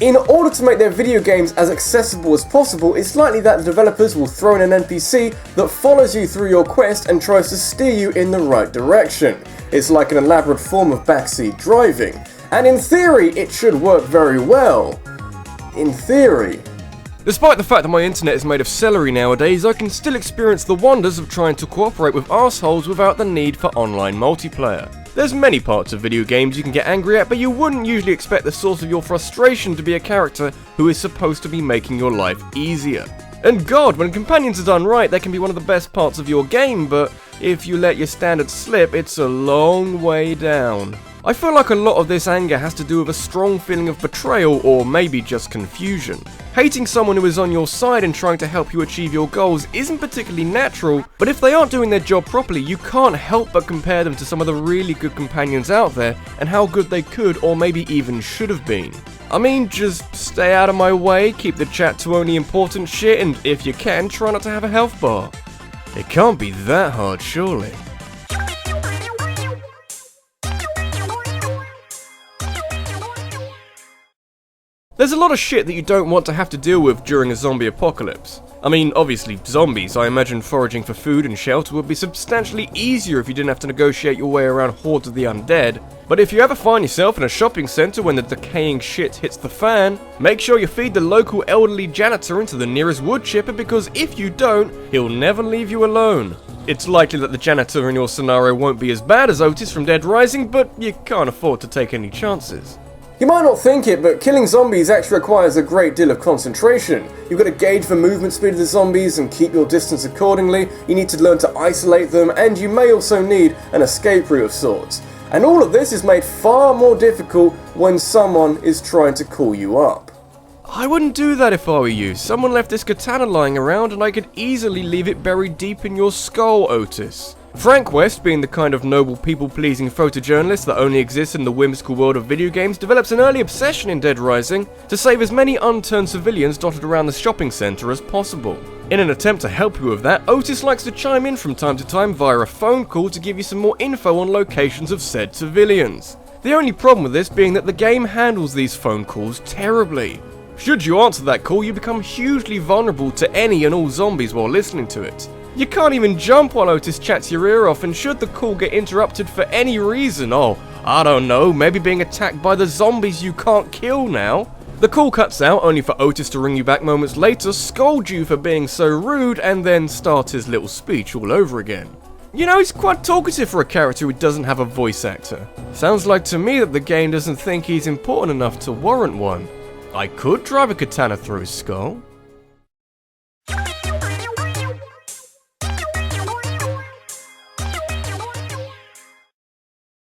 In order to make their video games as accessible as possible, it's likely that the developers will throw in an NPC that follows you through your quest and tries to steer you in the right direction. It's like an elaborate form of backseat driving. And in theory, it should work very well. In theory. Despite the fact that my internet is made of celery nowadays, I can still experience the wonders of trying to cooperate with arseholes without the need for online multiplayer. There's many parts of video games you can get angry at, but you wouldn't usually expect the source of your frustration to be a character who is supposed to be making your life easier. And God, when companions are done right, they can be one of the best parts of your game, but if you let your standards slip, it's a long way down. I feel like a lot of this anger has to do with a strong feeling of betrayal, or maybe just confusion. Hating someone who is on your side and trying to help you achieve your goals isn't particularly natural, but if they aren't doing their job properly, you can't help but compare them to some of the really good companions out there and how good they could or maybe even should have been. I mean, just stay out of my way, keep the chat to only important shit, and if you can, try not to have a health bar. It can't be that hard, surely. There's a lot of shit that you don't want to have to deal with during a zombie apocalypse. I mean, obviously, zombies. I imagine foraging for food and shelter would be substantially easier if you didn't have to negotiate your way around hordes of the undead. But if you ever find yourself in a shopping centre when the decaying shit hits the fan, make sure you feed the local elderly janitor into the nearest wood chipper, because if you don't, he'll never leave you alone. It's likely that the janitor in your scenario won't be as bad as Otus from Dead Rising, but you can't afford to take any chances. You might not think it, but killing zombies actually requires a great deal of concentration. You've got to gauge the movement speed of the zombies and keep your distance accordingly, you need to learn to isolate them, and you may also need an escape route of sorts. And all of this is made far more difficult when someone is trying to call you up. I wouldn't do that if I were you. Someone left this katana lying around and I could easily leave it buried deep in your skull, Otus. Frank West, being the kind of noble people-pleasing photojournalist that only exists in the whimsical world of video games, develops an early obsession in Dead Rising to save as many unturned civilians dotted around the shopping centre as possible. In an attempt to help you with that, Otus likes to chime in from time to time via a phone call to give you some more info on locations of said civilians. The only problem with this being that the game handles these phone calls terribly. Should you answer that call, you become hugely vulnerable to any and all zombies while listening to it. You can't even jump while Otus chats your ear off, and should the call get interrupted for any reason, I don't know, maybe being attacked by the zombies you can't kill now, the call cuts out only for Otus to ring you back moments later, scold you for being so rude, and then start his little speech all over again. You know, he's quite talkative for a character who doesn't have a voice actor. Sounds like to me that the game doesn't think he's important enough to warrant one. I could drive a katana through his skull.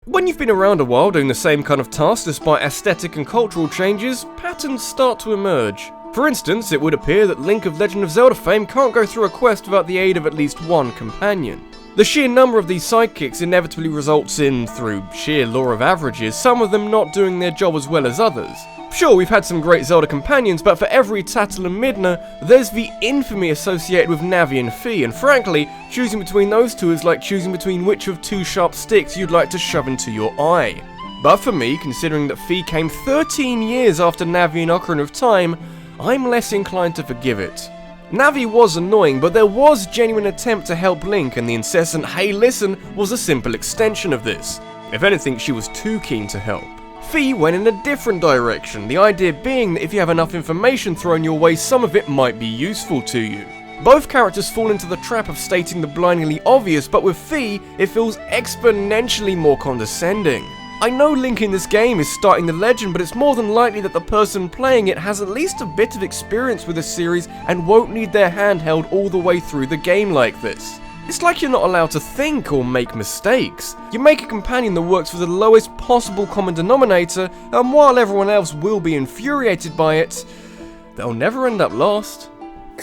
When you've been around a while doing the same kind of task despite aesthetic and cultural changes, patterns start to emerge. For instance, it would appear that Link of Legend of Zelda fame can't go through a quest without the aid of at least one companion. The sheer number of these sidekicks inevitably results in, through sheer law of averages, some of them not doing their job as well as others. Sure, we've had some great Zelda companions, but for every Tattle and Midna, there's the infamy associated with Navi and Fi, and frankly, choosing between those two is like choosing between which of two sharp sticks you'd like to shove into your eye. But for me, considering that Fi came 13 years after Navi and Ocarina of Time, I'm less inclined to forgive it. Navi was annoying, but there was genuine attempt to help Link, and the incessant "hey listen" was a simple extension of this. If anything, she was too keen to help. Fi went in a different direction, the idea being that if you have enough information thrown your way, some of it might be useful to you. Both characters fall into the trap of stating the blindingly obvious, but with Fi, it feels exponentially more condescending. I know Link in this game is starting the legend, but it's more than likely that the person playing it has at least a bit of experience with the series and won't need their hand held all the way through the game like this. It's like you're not allowed to think or make mistakes. You make a companion that works for the lowest possible common denominator, and while everyone else will be infuriated by it, they'll never end up lost.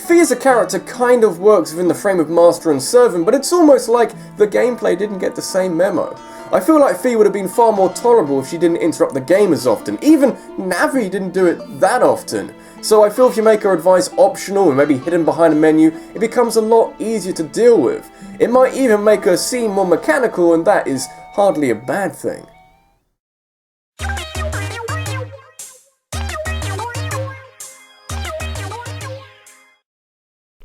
Fi as a character kind of works within the frame of master and servant, but it's almost like the gameplay didn't get the same memo. I feel like Fi would have been far more tolerable if she didn't interrupt the game as often. Even Navi didn't do it that often. So I feel if you make her advice optional and maybe hidden behind a menu, it becomes a lot easier to deal with. It might even make her seem more mechanical, and that is hardly a bad thing.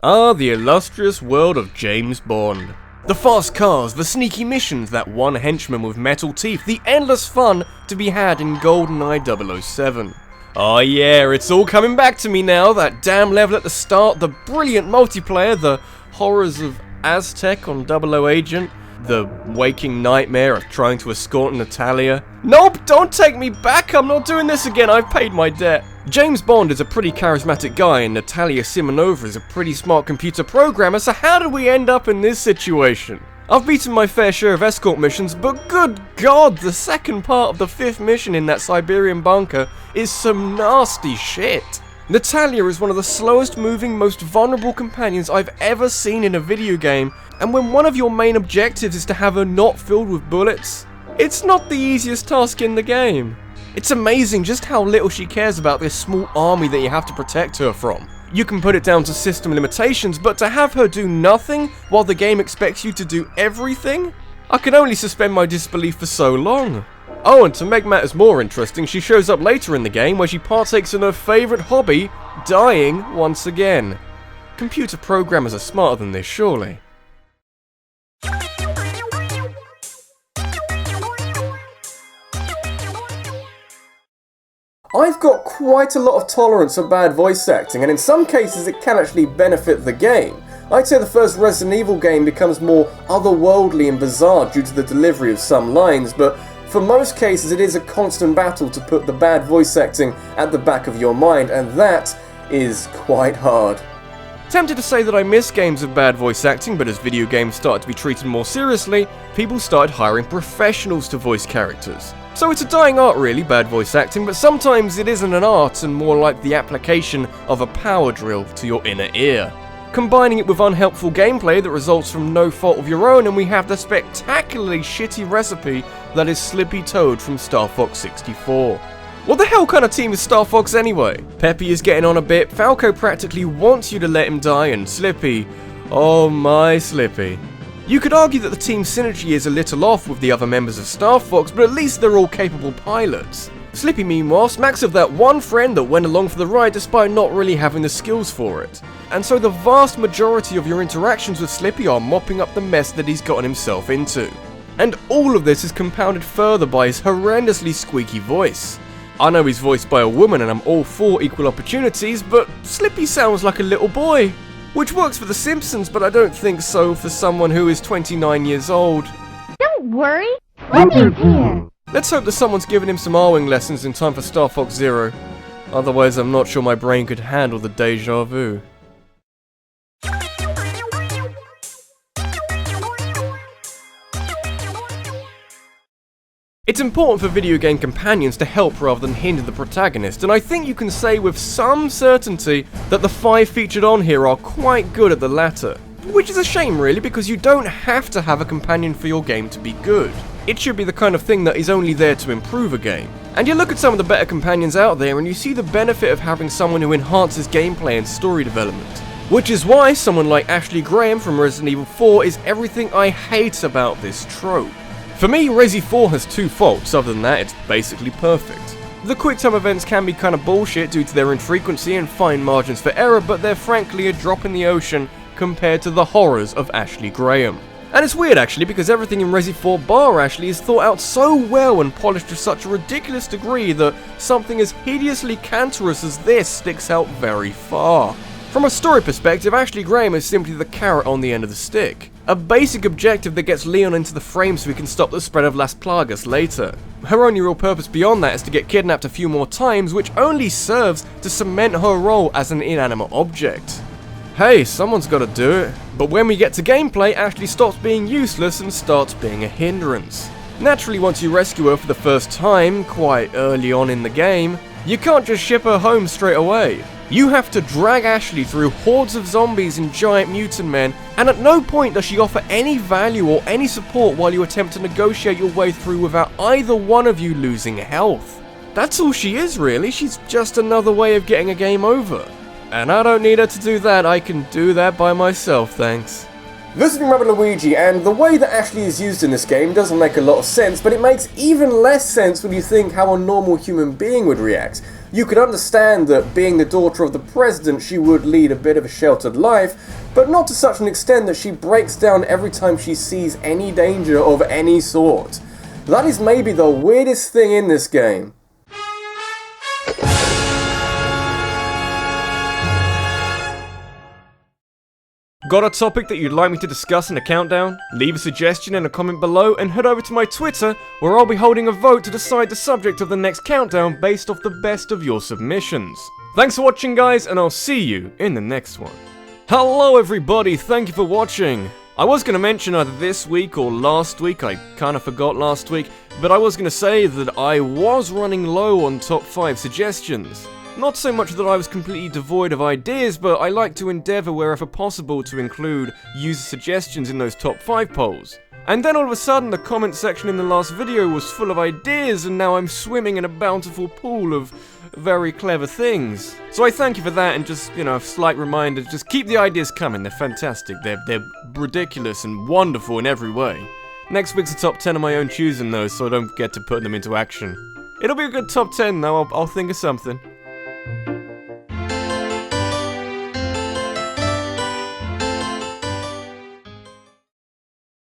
Ah, the illustrious world of James Bond. The fast cars, the sneaky missions, that one henchman with metal teeth, the endless fun to be had in GoldenEye 007. Oh yeah, it's all coming back to me now, that damn level at the start, the brilliant multiplayer, the horrors of Aztec on 00 Agent, the waking nightmare of trying to escort Natalia. Nope, don't take me back, I'm not doing this again, I've paid my debt. James Bond is a pretty charismatic guy and Natalia Simonova is a pretty smart computer programmer, so how did we end up in this situation? I've beaten my fair share of escort missions, but good god, the second part of the 5th mission in that Siberian bunker is some nasty shit. Natalia is one of the slowest moving, most vulnerable companions I've ever seen in a video game, and when one of your main objectives is to have her not filled with bullets, it's not the easiest task in the game. It's amazing just how little she cares about this small army that you have to protect her from. You can put it down to system limitations, but to have her do nothing while the game expects you to do everything? I can only suspend my disbelief for so long. Oh, and to make matters more interesting, she shows up later in the game where she partakes in her favourite hobby, dying once again. Computer programmers are smarter than this, surely. I've got quite a lot of tolerance for bad voice acting, and in some cases it can actually benefit the game. I'd say the first Resident Evil game becomes more otherworldly and bizarre due to the delivery of some lines, but for most cases it is a constant battle to put the bad voice acting at the back of your mind, and that is quite hard. Tempted to say that I miss games of bad voice acting, but as video games started to be treated more seriously, people started hiring professionals to voice characters. So it's a dying art really, bad voice acting, but sometimes it isn't an art and more like the application of a power drill to your inner ear. Combining it with unhelpful gameplay that results from no fault of your own, and we have the spectacularly shitty recipe that is Slippy Toad from Star Fox 64. What the hell kind of team is Star Fox anyway? Peppy is getting on a bit, Falco practically wants you to let him die, and Slippy, oh my Slippy. You could argue that the team synergy is a little off with the other members of Star Fox, but at least they're all capable pilots. Slippy meanwhile smacks of that one friend that went along for the ride despite not really having the skills for it. And so the vast majority of your interactions with Slippy are mopping up the mess that he's gotten himself into. And all of this is compounded further by his horrendously squeaky voice. I know he's voiced by a woman and I'm all for equal opportunities, but Slippy sounds like a little boy. Which works for The Simpsons, but I don't think so for someone who is 29 years old. Don't worry, Slippy's here. Let's hope that someone's given him some R-Wing lessons in time for Star Fox Zero. Otherwise, I'm not sure my brain could handle the deja vu. It's important for video game companions to help rather than hinder the protagonist, and I think you can say with some certainty that the 5 featured on here are quite good at the latter. Which is a shame really, because you don't have to have a companion for your game to be good. It should be the kind of thing that is only there to improve a game. And you look at some of the better companions out there and you see the benefit of having someone who enhances gameplay and story development. Which is why someone like Ashley Graham from Resident Evil 4 is everything I hate about this trope. For me, Resi 4 has 2 faults, other than that it's basically perfect. The quick-time events can be kinda bullshit due to their infrequency and fine margins for error, but they're frankly a drop in the ocean compared to the horrors of Ashley Graham. And it's weird actually, because everything in Resi 4 bar Ashley is thought out so well and polished to such a ridiculous degree that something as hideously cancerous as this sticks out very far. From a story perspective, Ashley Graham is simply the carrot on the end of the stick. A basic objective that gets Leon into the frame so he can stop the spread of Las Plagas later. Her only real purpose beyond that is to get kidnapped a few more times, which only serves to cement her role as an inanimate object. Hey, someone's gotta do it. But when we get to gameplay, Ashley stops being useless and starts being a hindrance. Naturally, once you rescue her for the first time, quite early on in the game, you can't just ship her home straight away. You have to drag Ashley through hordes of zombies and giant mutant men, and at no point does she offer any value or any support while you attempt to negotiate your way through without either one of you losing health. That's all she is, really. She's just another way of getting a game over. And I don't need her to do that, I can do that by myself, thanks. This has been RabbidLuigi, and the way that Ashley is used in this game doesn't make a lot of sense, but it makes even less sense when you think how a normal human being would react. You could understand that being the daughter of the president, she would lead a bit of a sheltered life, but not to such an extent that she breaks down every time she sees any danger of any sort. That is maybe the weirdest thing in this game. Got a topic that you'd like me to discuss in a countdown? Leave a suggestion in a comment below and head over to my Twitter, where I'll be holding a vote to decide the subject of the next countdown based off the best of your submissions. Thanks for watching, guys, and I'll see you in the next one. Hello everybody, thank you for watching. I was going to mention either this week or last week, I kind of forgot last week, but I was going to say that I was running low on top 5 suggestions. Not so much that I was completely devoid of ideas, but I like to endeavour wherever possible to include user suggestions in those top 5 polls. And then all of a sudden the comment section in the last video was full of ideas, and now I'm swimming in a bountiful pool of very clever things. So I thank you for that, and just, you know, a slight reminder, just keep the ideas coming, they're fantastic, they're ridiculous and wonderful in every way. Next week's a top 10 of my own choosing though, so I don't get to put them into action. It'll be a good top 10 though, I'll think of something.